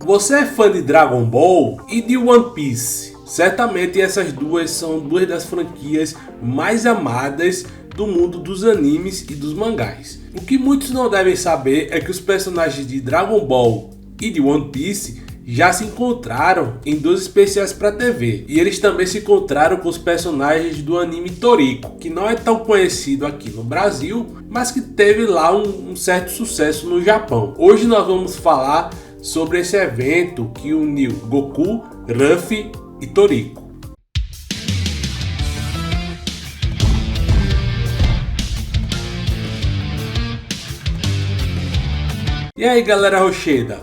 Você é fã de Dragon Ball e de One Piece? Certamente essas duas são duas das franquias mais amadas do mundo dos animes e dos mangás. O que muitos não devem saber é que os personagens de Dragon Ball e de One Piece já se encontraram em dois especiais para TV. E eles também se encontraram com os personagens do anime Toriko, que não é tão conhecido aqui no Brasil, mas que teve lá um certo sucesso no Japão. Hoje nós vamos falar sobre esse evento que uniu Goku, Ruffy e Toriko. E aí galera rocheda,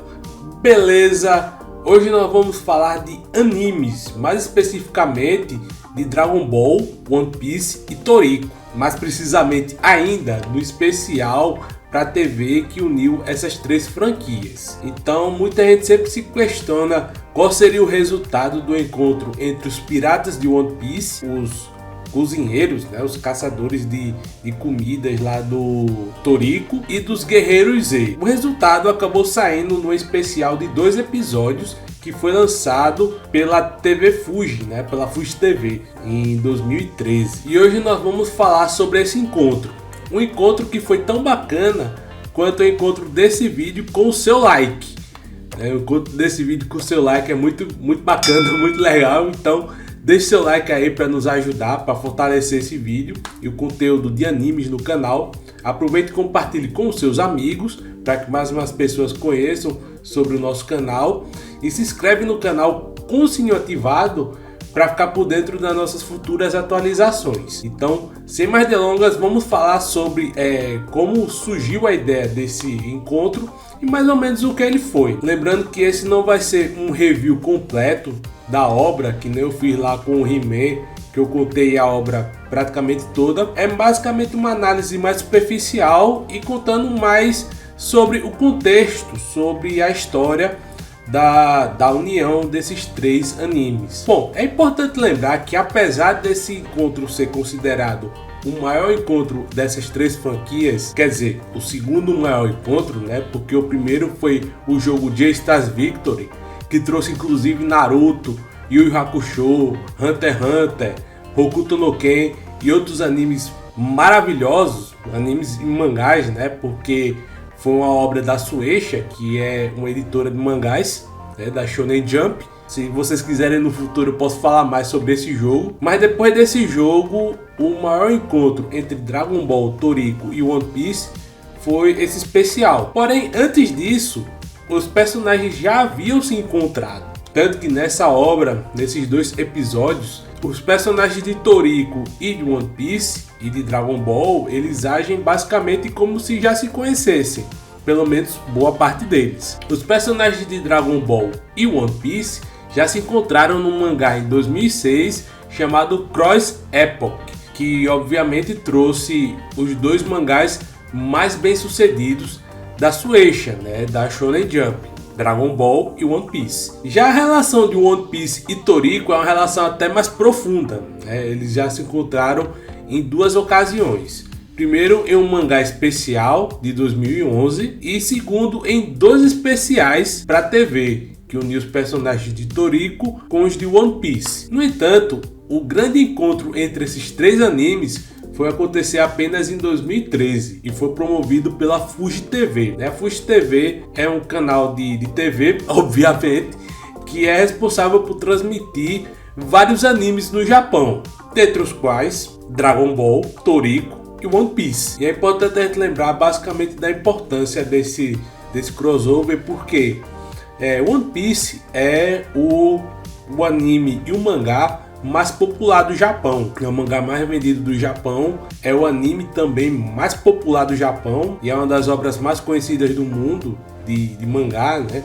beleza? Hoje nós vamos falar de animes, mais especificamente de Dragon Ball, One Piece e Toriko, mais precisamente ainda no especial para TV que uniu essas três franquias. Então muita gente sempre se questiona qual seria o resultado do encontro entre os piratas de One Piece, os cozinheiros, né, os caçadores de comidas lá do Toriko, e dos guerreiros Z. O resultado acabou saindo no especial de 2 episódios que foi lançado pela TV Fuji, né, pela Fuji TV em 2013. E hoje nós vamos falar sobre esse encontro. Um encontro que foi tão bacana quanto o encontro desse vídeo com o seu like. O encontro desse vídeo com o seu like é muito bacana, muito legal. Então deixe seu like aí para nos ajudar, para fortalecer esse vídeo e o conteúdo de animes no canal. Aproveite e compartilhe com os seus amigos para que mais pessoas conheçam sobre o nosso canal. E se inscreve no canal com o sininho ativado para ficar por dentro das nossas futuras atualizações. Então, sem mais delongas, vamos falar sobre como surgiu a ideia desse encontro e mais ou menos o que ele foi. Lembrando que esse não vai ser um review completo da obra, que nem eu fiz lá com o He-Man, que eu contei a obra praticamente toda. É basicamente uma análise mais superficial e contando mais sobre o contexto, sobre a história da união desses três animes. Bom, é importante lembrar que apesar desse encontro ser considerado o maior encontro dessas três franquias, quer dizer, o segundo maior encontro, né? Porque o primeiro foi o jogo J-Stars Victory, que trouxe inclusive Naruto, Yu Yu Hakusho, Hunter x Hunter, Hokuto no Ken e outros animes maravilhosos, animes e mangás, né? Porque foi uma obra da Shueisha, que é uma editora de mangás, né, da Shonen Jump. Se vocês quiserem no futuro eu posso falar mais sobre esse jogo. Mas depois desse jogo, o maior encontro entre Dragon Ball, Toriko e One Piece foi esse especial. Porém, antes disso, os personagens já haviam se encontrado. Tanto que nessa obra, nesses 2 episódios, os personagens de Toriko e de One Piece e de Dragon Ball, eles agem basicamente como se já se conhecessem, pelo menos boa parte deles. Os personagens de Dragon Ball e One Piece já se encontraram num mangá em 2006 chamado Cross Epoch, que obviamente trouxe os 2 mangás mais bem sucedidos da Shueisha, né, da Shonen Jump, Dragon Ball e One Piece. Já a relação de One Piece e Toriko é uma relação até mais profunda, né? Eles já se encontraram em 2 ocasiões. Primeiro em um mangá especial de 2011 e segundo em 2 especiais para TV, que uniu os personagens de Toriko com os de One Piece. No entanto, o grande encontro entre esses 3 animes foi acontecer apenas em 2013 e foi promovido pela Fuji TV. A Fuji TV é um canal de TV, obviamente, que é responsável por transmitir vários animes no Japão, dentre os quais Dragon Ball, Toriko e One Piece. E é importante a gente lembrar basicamente da importância desse crossover, porque One Piece é o anime e o mangá mais popular do Japão. É o mangá mais vendido do Japão, é o anime também mais popular do Japão e é uma das obras mais conhecidas do mundo de mangá, né?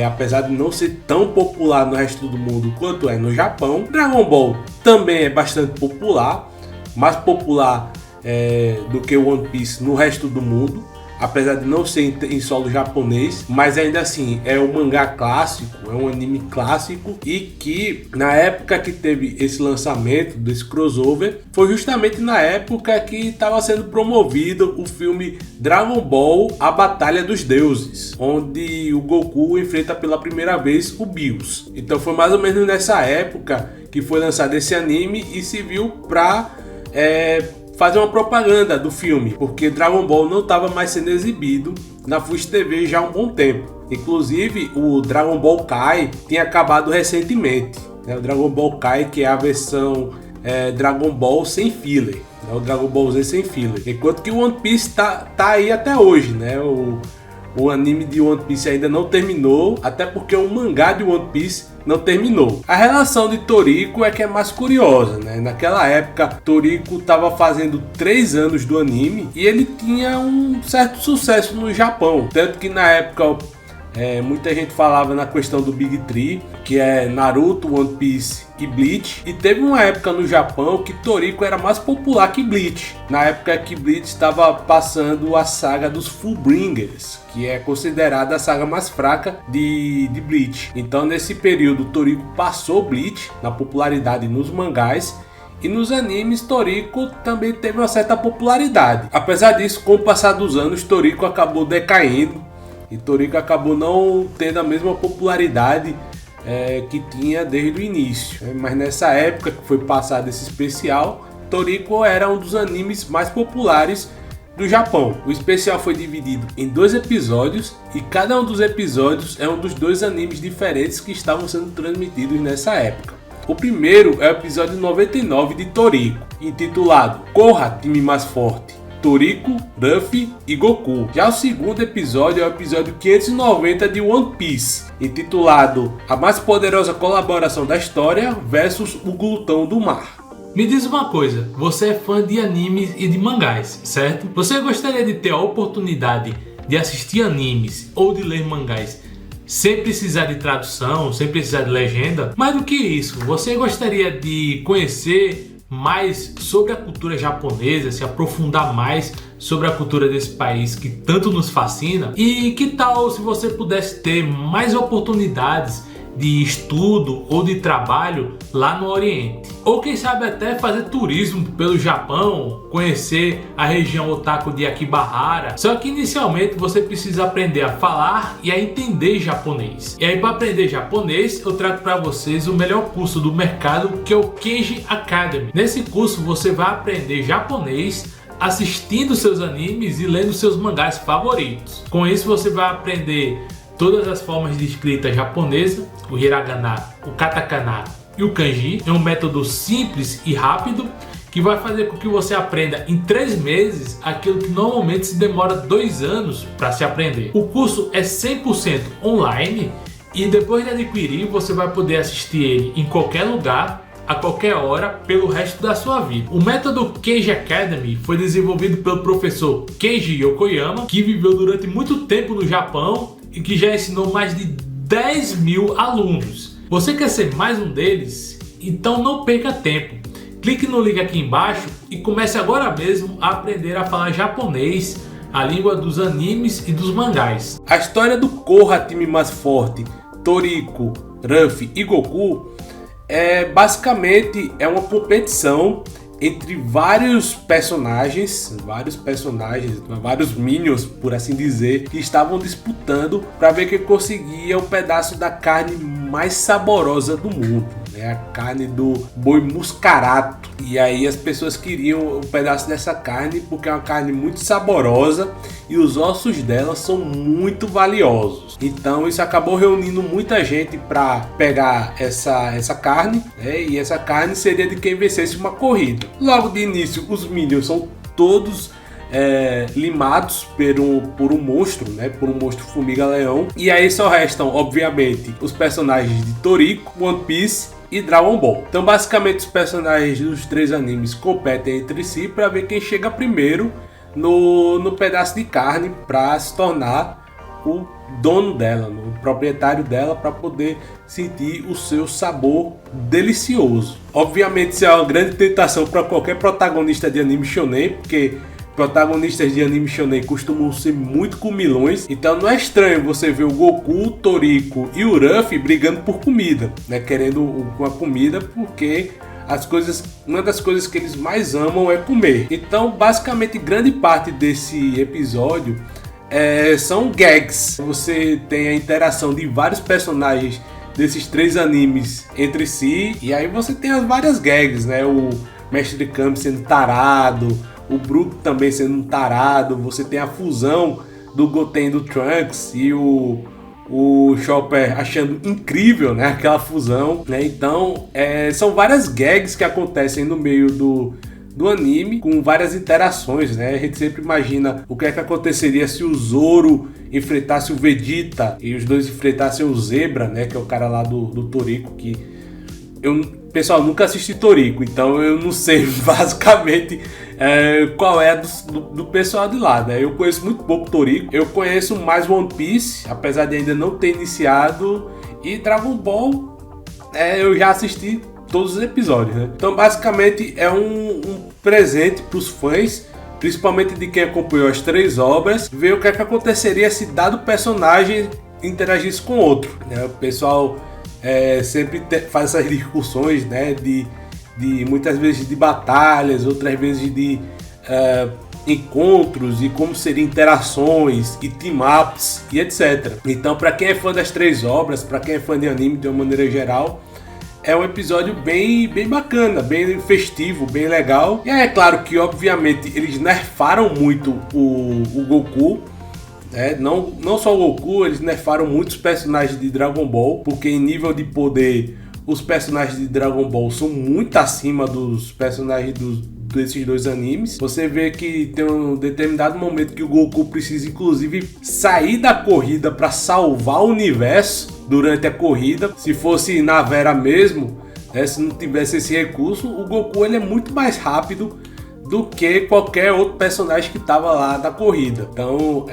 Apesar de não ser tão popular no resto do mundo quanto é no Japão. Dragon Ball também é bastante popular, mais popular do que One Piece no resto do mundo, apesar de não ser em solo japonês, mas ainda assim é um mangá clássico, é um anime clássico, e que na época que teve esse lançamento desse crossover, foi justamente na época que estava sendo promovido o filme Dragon Ball: A Batalha dos Deuses, onde o Goku enfrenta pela primeira vez o Bills. Então foi mais ou menos nessa época que foi lançado esse anime e se viu para fazer uma propaganda do filme, porque Dragon Ball não estava mais sendo exibido na Fuji TV já há um bom tempo. Inclusive o Dragon Ball Kai tinha acabado recentemente, né? O Dragon Ball Kai, que é a versão Dragon Ball sem filler, né? O Dragon Ball Z sem filler, enquanto que o One Piece tá aí até hoje, né? O anime de One Piece ainda não terminou, até porque o mangá de One Piece não terminou. A relação de Toriko é que é mais curiosa, né? Naquela época, Toriko estava fazendo 3 anos do anime e ele tinha um certo sucesso no Japão. Tanto que na época muita gente falava na questão do Big Three, que é Naruto, One Piece e Bleach. E teve uma época no Japão que Toriko era mais popular que Bleach. Na época que Bleach estava passando a saga dos Fullbringers, que é considerada a saga mais fraca de Bleach. Então nesse período Toriko passou Bleach na popularidade nos mangás. E nos animes, Toriko também teve uma certa popularidade. Apesar disso, com o passar dos anos, Toriko acabou decaindo. E Toriko acabou não tendo a mesma popularidade que tinha desde o início. Mas nessa época que foi passado esse especial, Toriko era um dos animes mais populares do Japão. O especial foi dividido em 2 episódios e cada um dos episódios é um dos 2 animes diferentes que estavam sendo transmitidos nessa época. O primeiro é o episódio 99 de Toriko, intitulado Corra, Time Mais Forte, Toriko, Ruffy e Goku. Já o segundo episódio é o episódio 590 de One Piece, intitulado A Mais Poderosa Colaboração da História versus o Glutão do Mar. Me diz uma coisa, você é fã de animes e de mangás, certo? Você gostaria de ter a oportunidade de assistir animes ou de ler mangás sem precisar de tradução, sem precisar de legenda? Mais do que isso, você gostaria de conhecer mais sobre a cultura japonesa, se aprofundar mais sobre a cultura desse país que tanto nos fascina? E que tal se você pudesse ter mais oportunidades de estudo ou de trabalho lá no Oriente? Ou quem sabe até fazer turismo pelo Japão, conhecer a região otaku de Akibahara. Só que inicialmente você precisa aprender a falar e a entender japonês. E aí, para aprender japonês, eu trago para vocês o melhor curso do mercado, que é o Kenji Academy. Nesse curso você vai aprender japonês assistindo seus animes e lendo seus mangás favoritos. Com isso você vai aprender todas as formas de escrita japonesa, o hiragana, o katakana e o kanji. É um método simples e rápido que vai fazer com que você aprenda em 3 meses aquilo que normalmente se demora 2 anos para se aprender. O curso é 100% online e depois de adquirir você vai poder assistir ele em qualquer lugar, a qualquer hora, pelo resto da sua vida. O método Kenji Academy foi desenvolvido pelo professor Keiji Yokoyama, que viveu durante muito tempo no Japão e que já ensinou mais de 10 mil alunos. Você quer ser mais um deles? Então não perca tempo. Clique no link aqui embaixo e comece agora mesmo a aprender a falar japonês, a língua dos animes e dos mangás. A história do Corra, Time Mais Forte, Toriko, Ruffy e Goku basicamente uma competição entre vários personagens, vários minions, por assim dizer, que estavam disputando para ver quem conseguia o pedaço da carne mais saborosa do mundo, né? A carne do boi muscarato. E aí as pessoas queriam um pedaço dessa carne porque é uma carne muito saborosa e os ossos dela são muito valiosos. Então isso acabou reunindo muita gente para pegar essa carne, né? E essa carne seria de quem vencesse uma corrida. Logo de início os minions são todos limados por um monstro, né? Por um monstro formiga-leão. E aí só restam, obviamente, os personagens de Toriko, One Piece e Dragon Ball. Então basicamente os personagens dos 3 animes competem entre si para ver quem chega primeiro no pedaço de carne para se tornar o dono dela, o proprietário dela, para poder sentir o seu sabor delicioso. Obviamente isso é uma grande tentação para qualquer protagonista de anime shonen, porque protagonistas de anime shonen costumam ser muito comilões, então não é estranho você ver o Goku, o Toriko e o Ruffy brigando por comida, né? Querendo uma comida porque uma das coisas que eles mais amam é comer. Então, basicamente, grande parte desse episódio são gags. Você tem a interação de vários personagens desses 3 animes entre si, e aí você tem as várias gags, né? O Mestre Kami sendo tarado, o Brook também sendo um tarado, você tem a fusão do Goten e do Trunks e o Chopper achando incrível, né, aquela fusão, né? Então são várias gags que acontecem no meio do anime, com várias interações, né? A gente sempre imagina o que é que aconteceria se o Zoro enfrentasse o Vegeta e os dois enfrentassem o Zebra, né, que é o cara lá do Toriko, que pessoal, nunca assisti Toriko, então eu não sei basicamente qual é do pessoal de lá, né? Eu conheço muito pouco Toriko, eu conheço mais One Piece, apesar de ainda não ter iniciado, e Dragon Ball eu já assisti todos os episódios, né? Então basicamente é um presente para os fãs, principalmente de quem acompanhou as 3 obras, ver o que é que aconteceria se dado personagem interagisse com outro, né? O pessoal sempre faz essas discussões, né, de muitas vezes de batalhas, outras vezes de encontros e como seriam interações e team-ups e etc. Então, para quem é fã das 3 obras, para quem é fã de anime de uma maneira geral, é um episódio bem bacana, bem festivo, bem legal. E é claro que, obviamente, eles nerfaram muito o Goku. Não só o Goku, eles nerfaram muitos personagens de Dragon Ball, porque em nível de poder os personagens de Dragon Ball são muito acima dos personagens desses 2 animes. Você vê que tem um determinado momento que o Goku precisa inclusive sair da corrida para salvar o universo durante a corrida. Se fosse na Vera mesmo, se não tivesse esse recurso, o Goku ele é muito mais rápido do que qualquer outro personagem que estava lá na corrida. Então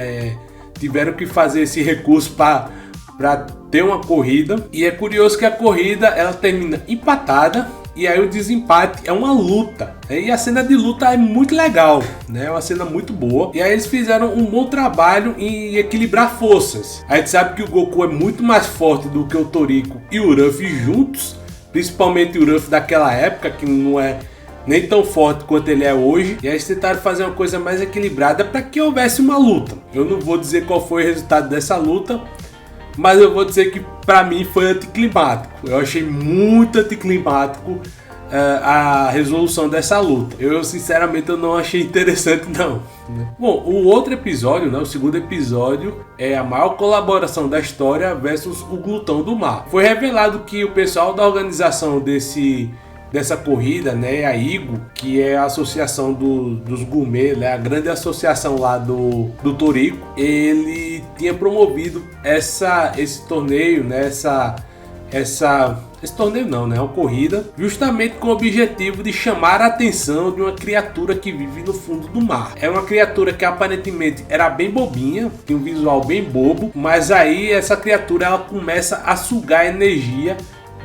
tiveram que fazer esse recurso para ter uma corrida, e é curioso que a corrida ela termina empatada, e aí o desempate é uma luta, e a cena de luta é muito legal, né? É uma cena muito boa, e aí eles fizeram um bom trabalho em equilibrar forças. A gente sabe que o Goku é muito mais forte do que o Toriko e o Ruffy juntos, principalmente o Ruffy daquela época, que não é nem tão forte quanto ele é hoje, e aí eles tentaram fazer uma coisa mais equilibrada para que houvesse uma luta. Eu não vou dizer qual foi o resultado dessa luta, mas eu vou dizer que para mim foi anticlimático. Eu achei muito anticlimático a resolução dessa luta. Eu sinceramente não achei interessante não. Bom, o outro episódio, né, o segundo episódio, é a maior colaboração da história versus o Glutão do Mar. Foi revelado que o pessoal da organização dessa corrida, né, a IGO, que é a associação dos gourmet, né, a grande associação lá do Toriko, ele tinha promovido esse torneio, né, esse torneio não, né, uma corrida, justamente com o objetivo de chamar a atenção de uma criatura que vive no fundo do mar. É uma criatura que aparentemente era bem bobinha, tinha um visual bem bobo, mas aí essa criatura ela começa a sugar energia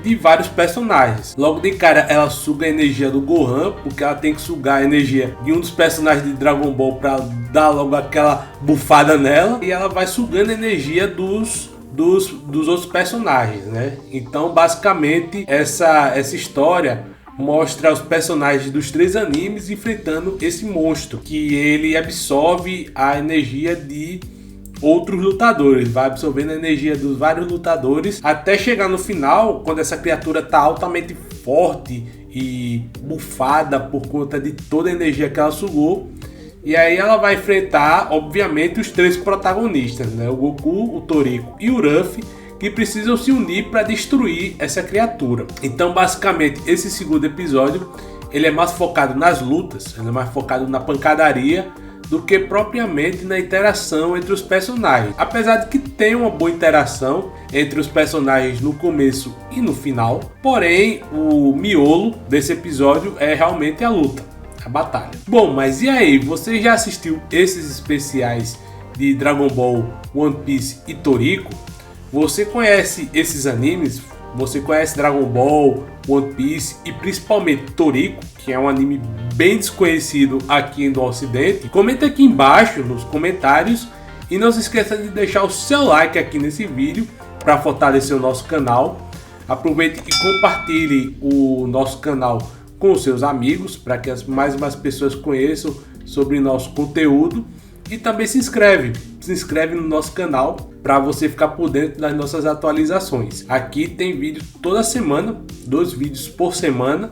de vários personagens. Logo de cara ela suga a energia do Gohan, porque ela tem que sugar a energia de um dos personagens de Dragon Ball para dar logo aquela bufada nela, e ela vai sugando a energia dos outros personagens, né? Então basicamente essa história mostra os personagens dos 3 animes enfrentando esse monstro, que ele absorve a energia de outros lutadores, vai absorvendo a energia dos vários lutadores até chegar no final, quando essa criatura está altamente forte e bufada por conta de toda a energia que ela sugou. E aí ela vai enfrentar, obviamente, os 3 protagonistas, né? O Goku, o Toriko e o Ruffy, que precisam se unir para destruir essa criatura. Então, basicamente, esse segundo episódio ele é mais focado nas lutas, ele é mais focado na pancadaria do que propriamente na interação entre os personagens. Apesar de que tem uma boa interação entre os personagens no começo e no final, porém o miolo desse episódio é realmente a luta, a batalha. Bom, mas e aí? Você já assistiu esses especiais de Dragon Ball, One Piece e Toriko? Você conhece esses animes? você conhece Dragon Ball, One Piece e principalmente Toriko, que é um anime bem desconhecido aqui no Ocidente, comenta aqui embaixo nos comentários e não se esqueça de deixar o seu like aqui nesse vídeo para fortalecer o nosso canal. Aproveite e compartilhe o nosso canal com os seus amigos para que mais pessoas conheçam sobre nosso conteúdo, e também se inscreve no nosso canal para você ficar por dentro das nossas atualizações. Aqui tem vídeo toda semana, 2 vídeos por semana,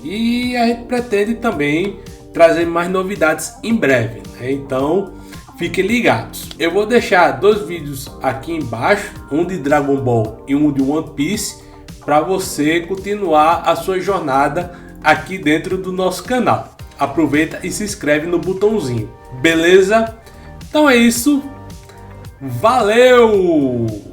e a gente pretende também trazer mais novidades em breve, né? Então fiquem ligados. Eu vou deixar 2 vídeos aqui embaixo, um de Dragon Ball e um de One Piece, para você continuar a sua jornada aqui dentro do nosso canal. Aproveita e se inscreve no botãozinho, beleza? Então é isso, valeu!